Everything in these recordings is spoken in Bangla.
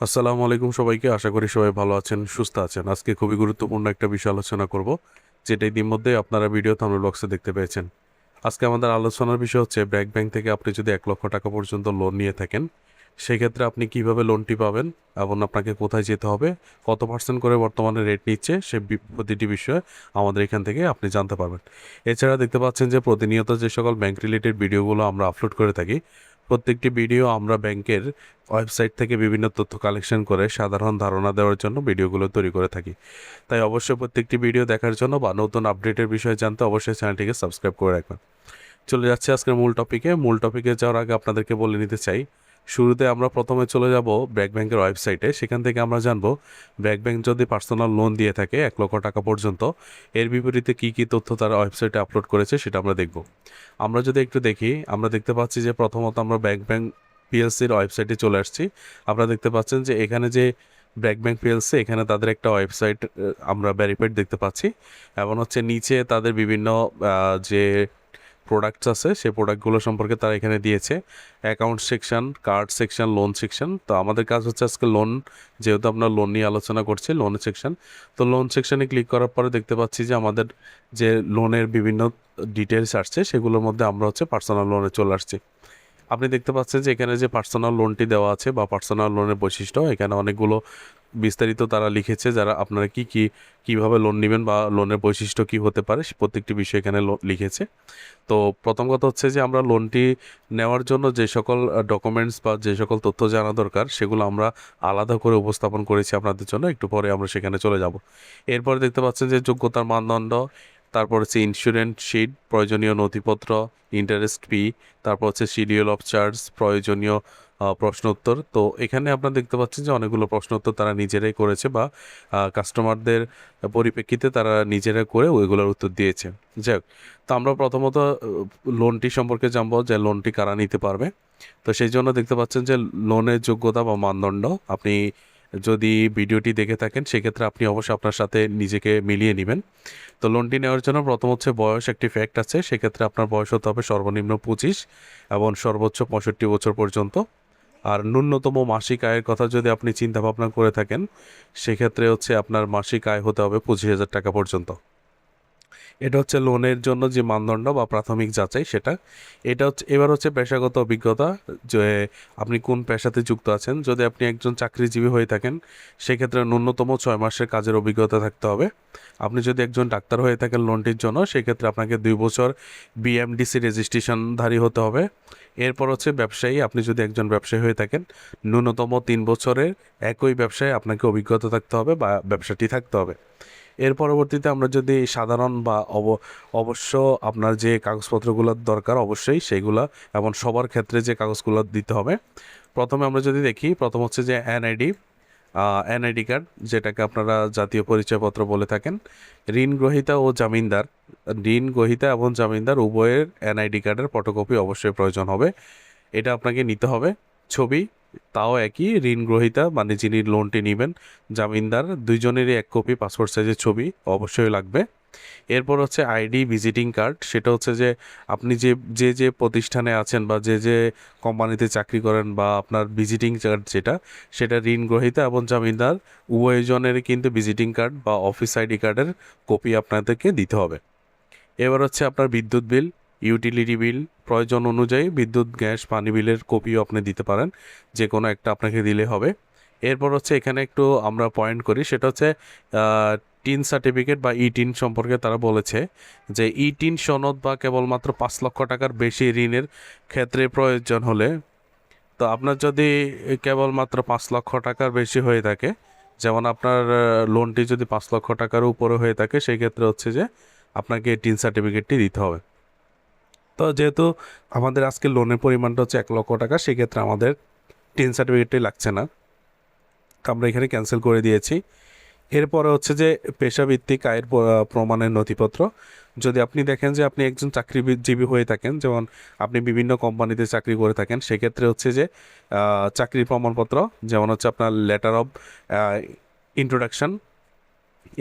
আসসালামু আলাইকুম সবাইকে। আশা করি সবাই ভালো আছেন, সুস্থ আছেন। আজকে খুবই গুরুত্বপূর্ণ একটা বিষয় আলোচনা করব, যেটা ইতিমধ্যে আপনারা ভিডিও থাম্বনেল বক্সে দেখতে পেয়েছেন। আজকে আমাদের আলোচনার বিষয় হচ্ছে ব্র্যাক ব্যাংক থেকে আপনি যদি 1 লক্ষ টাকা পর্যন্ত লোন নিয়ে থাকেন, সেক্ষেত্রে আপনি কিভাবে লোনটি পাবেন এবং আপনাকে কোথায় যেতে হবে, কত পার্সেন্ট করে বর্তমানে রেট নিচ্ছে, প্রতিটি বিষয়ে আমাদের এখান থেকে আপনি জানতে পারবেন। এছাড়া দেখতে পাচ্ছেন যে প্রতিনিয়ত যে সকল ব্যাংক রিলেটেড ভিডিওগুলো আমরা আপলোড করে থাকি, প্রত্যেকটি ভিডিও আমরা ব্যাংকের ওয়েবসাইট থেকে বিভিন্ন তথ্য কালেকশন করে সাধারণ ধারণা দেওয়ার জন্য ভিডিওগুলো তৈরি করে থাকি। তাই অবশ্যই প্রত্যেকটি ভিডিও দেখার জন্য বা নতুন আপডেটের বিষয়ে জানতে অবশ্যই চ্যানেলটিকে সাবস্ক্রাইব করে রাখবেন। চলে যাচ্ছে আজকের মূল টপিকে যাওয়ার আগে আপনাদেরকে বলে নিতে চাই, শুরুতে আমরা প্রথমে চলে যাব ব্র্যাক ব্যাংকের ওয়েবসাইটে। সেখান থেকে আমরা জানবো ব্র্যাক ব্যাংক যদি পার্সোনাল লোন দিয়ে থাকে 1 লক্ষ টাকা পর্যন্ত, এর বিপরীতে কী কী তথ্য তারা ওয়েবসাইটে আপলোড করেছে সেটা আমরা দেখব। আমরা যদি একটু দেখি, আমরা দেখতে পাচ্ছি যে প্রথমত আমরা ব্র্যাক ব্যাংক পিএলসির ওয়েবসাইটে চলে আসছি। আপনারা দেখতে পাচ্ছেন যে এখানে যে ব্র্যাক ব্যাংক পিএলসি, এখানে তাদের একটা ওয়েবসাইট আমরা ভেরিফাইড দেখতে পাচ্ছি, এবং হচ্ছে নিচে তাদের বিভিন্ন যে প্রোডাক্টস আছে সেই প্রোডাক্টগুলো সম্পর্কে তারা এখানে দিয়েছে। Account section, card section, loan section. তো আমাদের কাজ হচ্ছে আজকে লোন, যেহেতু আমরা লোন নিয়ে আলোচনা করছি, লোন সেকশন। তো লোন সেকশনে ক্লিক করার পরে দেখতে পাচ্ছি যে আমাদের যে লোনের বিভিন্ন ডিটেলস আসছে সেগুলোর মধ্যে আমরা হচ্ছে পার্সোনাল লোনে চলে আসছি। আপনি দেখতে পাচ্ছেন যে এখানে যে পার্সোনাল লোনটি দেওয়া আছে বা পার্সোনাল লোনের বৈশিষ্ট্য, এখানে অনেকগুলো বিস্তারিত তারা লিখেছে, যারা আপনারা কিভাবে লোন নেবেন বা লোনের বৈশিষ্ট্য কি হতে পারে প্রত্যেকটি বিষয় এখানে লিখেছে। তো প্রথম কথা হচ্ছে যে আমরা লোনটি নেওয়ার জন্য যে সকল ডকুমেন্টস বা যে সকল তথ্য জানা দরকার সেগুলো আমরা আলাদা করে উপস্থাপন করেছি আপনাদের জন্য, একটু পরে আমরা সেখানে চলে যাব। এরপরে দেখতে পাচ্ছেন যে যোগ্যতার মানদণ্ড, তারপর হচ্ছে ইন্স্যুরেন্স শিট, প্রয়োজনীয় নথিপত্র, ইন্টারেস্ট ফি, তারপর হচ্ছে শিডিউল অফ চার্জ, প্রয়োজনীয় প্রশ্ন উত্তর। তো এখানে আপনারা দেখতে পাচ্ছেন যে অনেকগুলো প্রশ্ন উত্তর তারা নিজেরাই করেছে বা কাস্টমারদের পরিপ্রেক্ষিতে তারা নিজেরা করে ওইগুলোর উত্তর দিয়েছে। যাই হোক, তো আমরা প্রথমত লোনটি সম্পর্কে জানবো যে লোনটি কারা নিতে পারবে। তো সেই জন্য দেখতে পাচ্ছেন যে লোনের যোগ্যতা বা মানদণ্ড, আপনি যদি ভিডিওটি দেখে থাকেন সেক্ষেত্রে আপনি অবশ্যই আপনার সাথে নিজেকে মিলিয়ে নেবেন। তো লোনটি নেওয়ার জন্য প্রথম হচ্ছে বয়স, একটি ফ্যাক্ট আছে। সেক্ষেত্রে আপনার বয়স হতে হবে সর্বনিম্ন 25 এবং সর্বোচ্চ 65 বছর পর্যন্ত। আর ন্যূনতম মাসিক আয়ের কথা যদি আপনি চিন্তা ভাবনা করে থাকেন, সেক্ষেত্রে হচ্ছে আপনার মাসিক আয় হতে হবে 25,000 টাকা পর্যন্ত। এটা হচ্ছে লোনের জন্য যে মানদণ্ড বা প্রাথমিক যাচাই সেটা। এটা হচ্ছে এবার হচ্ছে পেশাগত অভিজ্ঞতা, যে আপনি কোন পেশাতে যুক্ত আছেন। যদি আপনি একজন চাকরিজীবী হয়ে থাকেন, সেক্ষেত্রে ন্যূনতম 6 মাসের কাজের অভিজ্ঞতা থাকতে হবে। আপনি যদি একজন ডাক্তার হয়ে থাকেন লোনটির জন্য, সেক্ষেত্রে আপনাকে 2 বছর বিএমডিসি রেজিস্ট্রেশনধারী হতে হবে। এরপর হচ্ছে ব্যবসায়ী, আপনি যদি একজন ব্যবসায়ী হয়ে থাকেন, ন্যূনতম 3 বছরের একই ব্যবসায় আপনাকে অভিজ্ঞতা থাকতে হবে বা ব্যবসাটি থাকতে হবে। এর পরবর্তীতে আমরা যদি সাধারণ বা অবশ্য আপনার যে কাগজপত্রগুলো দরকার অবশ্যই সেইগুলা, এবং সবার ক্ষেত্রে যে কাগজগুলো দিতে হবে, প্রথমে আমরা যদি দেখি, প্রথম হচ্ছে যে এনআইডি কার্ড, যেটাকে আপনারা জাতীয় পরিচয়পত্র বলে থাকেন। ঋণ গ্রহীতা ও জামিনদার, ঋণ গ্রহীতা এবং জামিনদার উভয়ের এনআইডি কার্ডের ফটোকপি অবশ্যই প্রয়োজন হবে, এটা আপনাকে নিতে হবে। ছবি, তাও একই, ঋণ গ্রহীতা মানে যিনি লোনটি নেবেন, জামিনদার, দুইজনেরই 1 কপি পাসপোর্ট সাইজের ছবি অবশ্যই লাগবে। এরপর হচ্ছে আইডি, ভিজিটিং কার্ড। সেটা হচ্ছে যে আপনি যে যে যে প্রতিষ্ঠানে আছেন বা যে যে কোম্পানিতে চাকরি করেন, বা আপনার ভিজিটিং কার্ড যেটা, সেটা ঋণ গ্রহীতা এবং জামিনদার উভয়জনেরই কিন্তু ভিজিটিং কার্ড বা অফিস আইডি কার্ডের কপি আপনাদেরকে দিতে হবে। এবার হচ্ছে আপনার বিদ্যুৎ বিল, ইউটিলিটি বিল, প্রয়োজন অনুযায়ী বিদ্যুৎ, গ্যাস, পানি বিলের কপিও আপনি দিতে পারেন, যে কোনো একটা আপনাকে দিলে হবে। এরপর হচ্ছে এখানে একটু আমরা পয়েন্ট করি, সেটা হচ্ছে টিন সার্টিফিকেট বা টিন সম্পর্কে তারা বলেছে যে টিন সনদ বা কেবলমাত্র 5 লক্ষ টাকার বেশি ঋণের ক্ষেত্রে প্রয়োজন হলে, তো আপনার যদি কেবলমাত্র 5 লক্ষ টাকার বেশি হয়ে থাকে, যেমন আপনার লোনটি যদি 5 লক্ষ টাকার উপরে হয়ে থাকে, সেই ক্ষেত্রে হচ্ছে যে আপনাকে টিন সার্টিফিকেটটি দিতে হবে। তো যেহেতু আমাদের আজকে লোনের পরিমাণটা হচ্ছে 1 লক্ষ টাকা, সেক্ষেত্রে আমাদের টিন সার্টিফিকেটটি লাগছে না, তো আমরা এখানে ক্যান্সেল করে দিয়েছি। এরপরে হচ্ছে যে পেশাভিত্তিক আয়ের প্রমাণের নথিপত্র। যদি আপনি দেখেন যে আপনি একজন চাকরিজীবী হয়ে থাকেন, যেমন আপনি বিভিন্ন কোম্পানিতে চাকরি করে থাকেন, সেক্ষেত্রে হচ্ছে যে চাকরির প্রমাণপত্র, যেমন হচ্ছে আপনার লেটার অফ ইন্ট্রোডাকশন।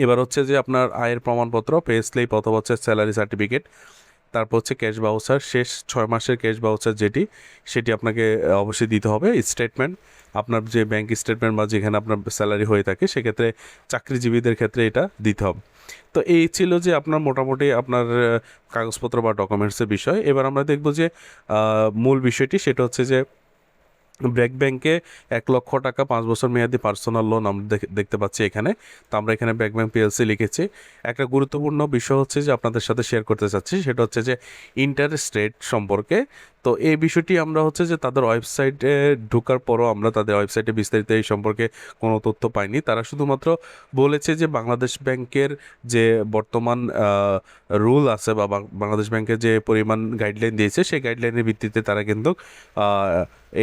এবার হচ্ছে যে আপনার আয়ের প্রমাণপত্র, পে স্লিপ অথবা হচ্ছে স্যালারি সার্টিফিকেট। তারপর হচ্ছে ক্যাশ বাউচার, শেষ 6 মাসের ক্যাশ বাউচার সেটি আপনাকে অবশ্যই দিতে হবে। স্টেটমেন্ট, আপনার যে ব্যাংক স্টেটমেন্ট বা যেখানে আপনার স্যালারি হয়ে থাকে সেক্ষেত্রে চাকরিজীবীদের ক্ষেত্রে এটা দিতে হবে। তো এই ছিল যে আপনার মোটামুটি আপনার কাগজপত্র বা ডকুমেন্টসের বিষয়। এবার আমরা দেখব যে মূল বিষয়টি, সেটা হচ্ছে যে ব্র্যাক ব্যাংকে 1 লক্ষ টাকা 5 বছর মেয়াদি পার্সোনাল লোন আমরা দেখতে পাচ্ছি এখানে। তো আমরা এখানে ব্র্যাক ব্যাংক পিএলসি লিখেছি। একটা গুরুত্বপূর্ণ বিষয় হচ্ছে যে আপনাদের সাথে শেয়ার করতে চাচ্ছি, সেটা হচ্ছে যে ইন্টারেস্ট রেট সম্পর্কে। তো এই বিষয়টি আমরা হচ্ছে যে তাদের ওয়েবসাইটে ঢোকার পরও আমরা তাদের ওয়েবসাইটে বিস্তারিত এই সম্পর্কে কোনো তথ্য পাইনি। তারা শুধুমাত্র বলেছে যে বাংলাদেশ ব্যাংকের যে বর্তমান রুল আছে বা বাংলাদেশ ব্যাংকের যে পরিমাণ গাইডলাইন দিয়েছে সেই গাইডলাইনের ভিত্তিতে তারা কিন্তু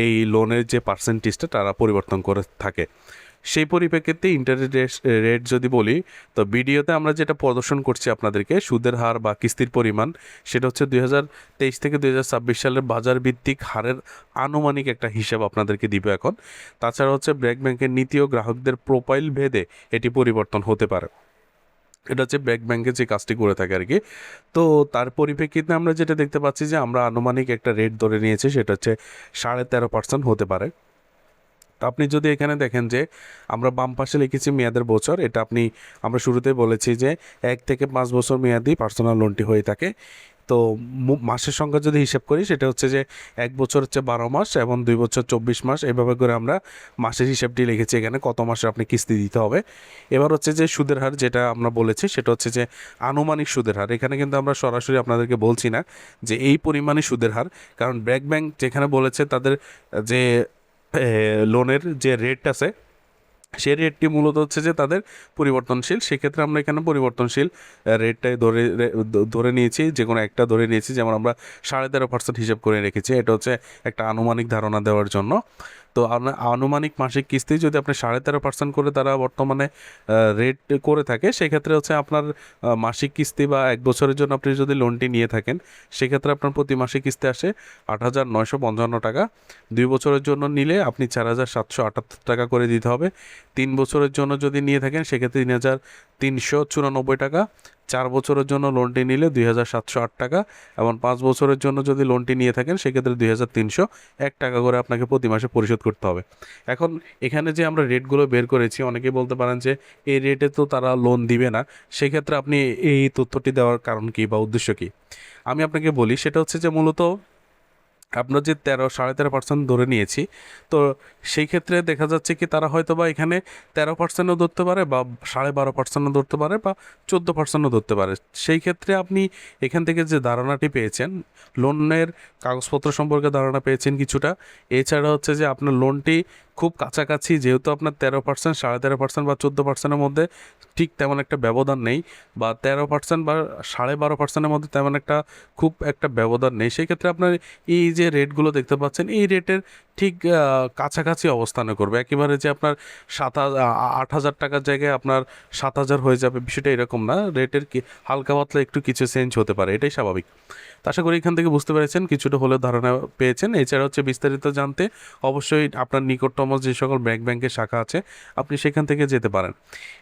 এই লোনের যে পার্সেন্টেজটা তারা পরিবর্তন করে থাকে। সেই পরিপ্রেক্ষিতে ইন্টারেস্ট রেট যদি বলি, তো ভিডিওতে আমরা যেটা প্রদর্শন করছি আপনাদেরকে সুদের হার বা কিস্তির পরিমাণ, সেটা হচ্ছে 2023 থেকে 2026 সালের বাজার ভিত্তিক হারের আনুমানিক একটা হিসাব আপনাদেরকে দিব এখন। তাছাড়া হচ্ছে ব্র্যাক ব্যাংকের নীতি ও গ্রাহকদের প্রোফাইল ভেদে এটি পরিবর্তন হতে পারে। এটা হচ্ছে ব্র্যাক ব্যাংকে যে কাজটি করে থাকে আর কি। তো তার পরিপ্রেক্ষিতে আমরা যেটা দেখতে পাচ্ছি যে আমরা আনুমানিক একটা রেট ধরে নিয়েছি, সেটা হচ্ছে 13.5% হতে পারে। তো আপনি যদি এখানে দেখেন যে আমরা বাম পাশে লিখেছি মেয়াদের বছর, এটা আমরা শুরুতেই বলেছি যে 1 থেকে 5 বছর মেয়াদি পার্সোনাল লোনটি হয়ে থাকে। তো মাসের সংখ্যা যদি হিসাব করি, সেটা হচ্ছে যে 1 বছর হচ্ছে 12 মাস এবং 2 বছর 24 মাস, এভাবে করে আমরা মাসের হিসাবটি লিখেছি এখানে কত মাসে আপনি কিস্তি দিতে হবে। এবার হচ্ছে যে সুদের হার যেটা আমরা বলেছি, সেটা হচ্ছে যে আনুমানিক সুদের হার। এখানে কিন্তু আমরা সরাসরি আপনাদেরকে বলছি না যে এই পরিমাণে সুদের হার, কারণ ব্র্যাক ব্যাংক যেখানে বলেছে তাদের যে লোনের যে রেট আছে সেই রেটটি মূলত হচ্ছে যে তাদের পরিবর্তনশীল। সেক্ষেত্রে আমরা এখানে পরিবর্তনশীল রেটটাই ধরে নিয়েছি, যে কোনো একটা ধরে নিয়েছি। যেমন আমরা 13.5% হিসাব করে রেখেছি, এটা হচ্ছে একটা আনুমানিক ধারণা দেওয়ার জন্য। তো আনুমানিক মাসিক কিস্তি যদি আপনি 13.5% করে তারা বর্তমানে রেট করে থাকে, সেক্ষেত্রে হচ্ছে আপনার মাসিক কিস্তি বা 1 বছরের জন্য আপনি যদি লোনটি নিয়ে থাকেন, সেক্ষেত্রে আপনার প্রতি মাসিক কিস্তি আসে 8,955 টাকা। 2 বছরের জন্য নিলে আপনি 4,778 টাকা করে দিতে হবে। 3 বছরের জন্য যদি নিয়ে থাকেন সেক্ষেত্রে 3,394 টাকা। 4 বছরের জন্য লোনটি নিলে 2,708 টাকা, এবং 5 বছরের জন্য যদি লোনটি নিয়ে থাকেন সেক্ষেত্রে 2,301 টাকা করে আপনাকে প্রতি মাসে পরিশোধ করতে হবে। এখন এখানে যে আমরা রেটগুলো বের করেছি, অনেকেই বলতে পারেন যে এই রেটে তো তারা লোন দিবে না, সেক্ষেত্রে আপনি এই তথ্যটি দেওয়ার কারণ কী বা উদ্দেশ্য কী? আমি আপনাকে বলি, সেটা হচ্ছে যে মূলত আমরা যে 13.5% ধরে নিয়েছি, তো সেই ক্ষেত্রে দেখা যাচ্ছে কি তারা হয়তো বা এখানে 13%ও ধরতে পারে বা 12.5%ও ধরতে পারে বা 14%ও ধরতে পারে। সেই ক্ষেত্রে আপনি এখান থেকে যে ধারণাটি পেয়েছেন, লোনের কাগজপত্র সম্পর্কে ধারণা পেয়েছেন কিছুটা। এছাড়া হচ্ছে যে আপনার লোনটি খুব কাছাকাছি, যেহেতু আপনার 13%, 13.5% বা 14%-এর মধ্যে ঠিক তেমন একটা ব্যবধান নেই, বা 13% বা 12.5%-এর মধ্যে তেমন একটা খুব একটা ব্যবধান নেই। সেক্ষেত্রে আপনার এই যে রেটগুলো দেখতে পাচ্ছেন, এই রেটের ঠিক কাছাকাছি অবস্থানে করবে। একেবারে যে আপনার 8,000 টাকার জায়গায় আপনার 7,000 হয়ে যাবে, বিষয়টা এরকম না। রেটের কি হালকা পাতলা একটু কিছু চেঞ্জ হতে পারে, এটাই স্বাভাবিক। তো আশা করি এখান থেকে বুঝতে পেরেছেন, কিছুটা হলেও ধারণা পেয়েছেন। এছাড়া হচ্ছে বিস্তারিত জানতে অবশ্যই আপনার নিকটতম যে সকল ব্যাংকের শাখা আছে আপনি সেখান থেকে যেতে পারেন।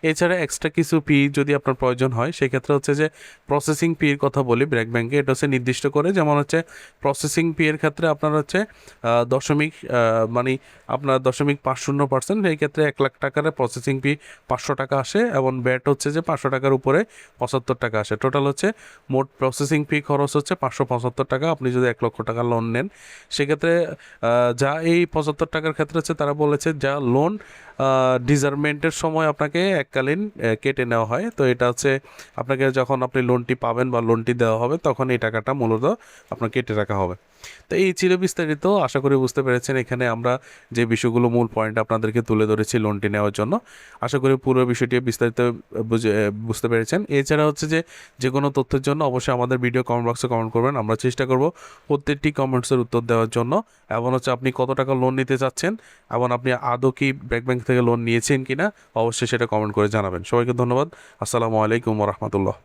এছাড়া এক্সট্রা কিছু ফি যদি আপনার প্রয়োজন হয়, সেক্ষেত্রে হচ্ছে যে প্রসেসিং ফির কথা বলি ব্র্যাক ব্যাংকে, এটা হচ্ছে নির্দিষ্ট করে। যেমন হচ্ছে প্রসেসিং ফি এর ক্ষেত্রে আপনার হচ্ছে মানে আপনার 0.50%, এই ক্ষেত্রে 1 লাখ টাকার প্রসেসিং ফি 500 টাকা আসে, এবং ব্যাট হচ্ছে যে 500 টাকার উপরে 75 টাকা আসে। টোটাল হচ্ছে মোট প্রসেসিং ফি খরচ হচ্ছে 575 টাকা। আপনি যদি 1 লক্ষ টাকা লোন নেন, সেক্ষেত্রে যা এই 75 টাকার ক্ষেত্রে হচ্ছে তারা বলেছে যা লোন ডিজারমেন্টের সময় আপনাকে এককালীন কেটে নেওয়া হয়। তো এটা হচ্ছে আপনাকে যখন আপনি লোনটি পাবেন বা লোনটি দেওয়া হবে, তখন এই টাকাটা মূলত আপনার কেটে রাখা হবে। তো এই ছিল বিস্তারিত, আশা করি বুঝতে পেরেছেন। এখানে আমরা যে বিষয়গুলো মূল পয়েন্ট আপনাদেরকে তুলে ধরেছি লোনটি নেওয়ার জন্য, আশা করি পুরো বিষয়টি বিস্তারিত বুঝতে পেরেছেন। এছাড়া হচ্ছে যে কোনো তথ্যের জন্য অবশ্যই আমাদের ভিডিও কমেন্ট বক্সে কমেন্ট করবেন। আমরা চেষ্টা করব প্রত্যেকটি কমেন্টসের উত্তর দেওয়ার জন্য। এবং হচ্ছে আপনি কত টাকা লোন নিতে চাচ্ছেন এবং আপনি আদৌ কি ব্র্যাক ব্যাংক থেকে লোন নিয়েছেন কিনা, অবশ্যই সেটা কমেন্ট করে জানাবেন। সবাইকে ধন্যবাদ। আসসালামু আলাইকুম ওয়া রাহমাতুল্লাহ।